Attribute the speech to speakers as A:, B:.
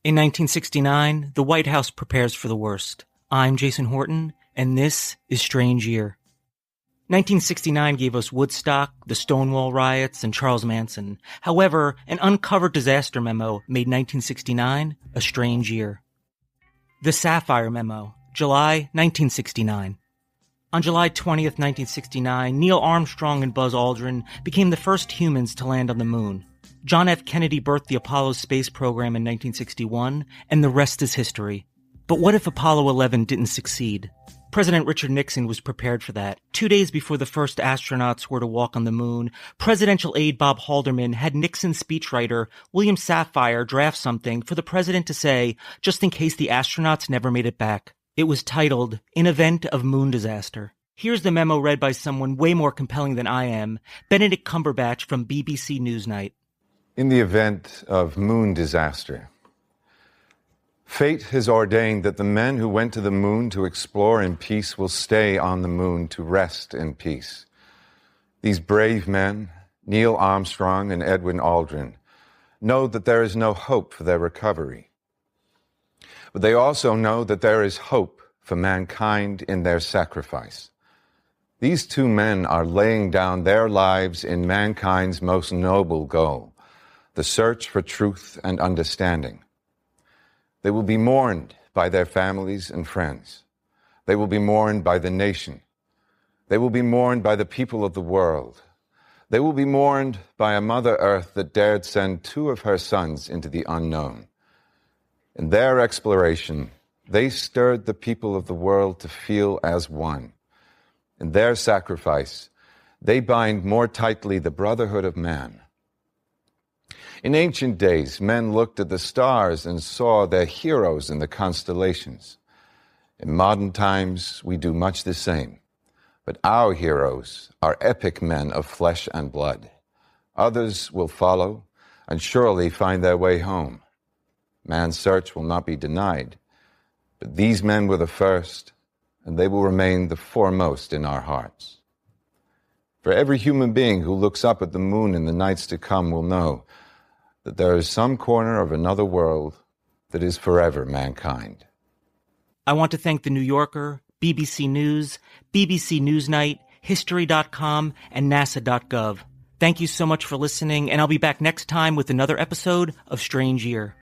A: In 1969, the White House prepares for the worst. I'm Jason Horton, and this is Strange Year. 1969 gave us Woodstock, the Stonewall riots, and Charles Manson. However, an uncovered disaster memo made 1969 a strange year. The Sapphire Memo, July 1969. On July 20th, 1969, Neil Armstrong and Buzz Aldrin became the first humans to land on the moon. John F. Kennedy birthed the Apollo space program in 1961, and the rest is history. But what if Apollo 11 didn't succeed? President Richard Nixon was prepared for that. 2 days before the first astronauts were to walk on the moon, presidential aide Bob Haldeman had Nixon's speechwriter William Safire draft something for the president to say, just in case the astronauts never made it back. It was titled, In Event of Moon Disaster. Here's the memo read by someone way more compelling than I am, Benedict Cumberbatch from BBC Newsnight.
B: In the event of moon disaster, fate has ordained that the men who went to the moon to explore in peace will stay on the moon to rest in peace. These brave men, Neil Armstrong and Edwin Aldrin, know that there is no hope for their recovery. But they also know that there is hope for mankind in their sacrifice. These two men are laying down their lives in mankind's most noble goal, the search for truth and understanding. They will be mourned by their families and friends. They will be mourned by the nation. They will be mourned by the people of the world. They will be mourned by a Mother Earth that dared send two of her sons into the unknown. In their exploration, they stirred the people of the world to feel as one. In their sacrifice, they bind more tightly the brotherhood of man. In ancient days, men looked at the stars and saw their heroes in the constellations. In modern times, we do much the same. But our heroes are epic men of flesh and blood. Others will follow and surely find their way home. Man's search will not be denied. But these men were the first, and they will remain the foremost in our hearts. For every human being who looks up at the moon in the nights to come will know that there is some corner of another world that is forever mankind.
A: I want to thank The New Yorker, BBC News, BBC Newsnight, History.com, and NASA.gov. Thank you so much for listening, and I'll be back next time with another episode of Strange Year.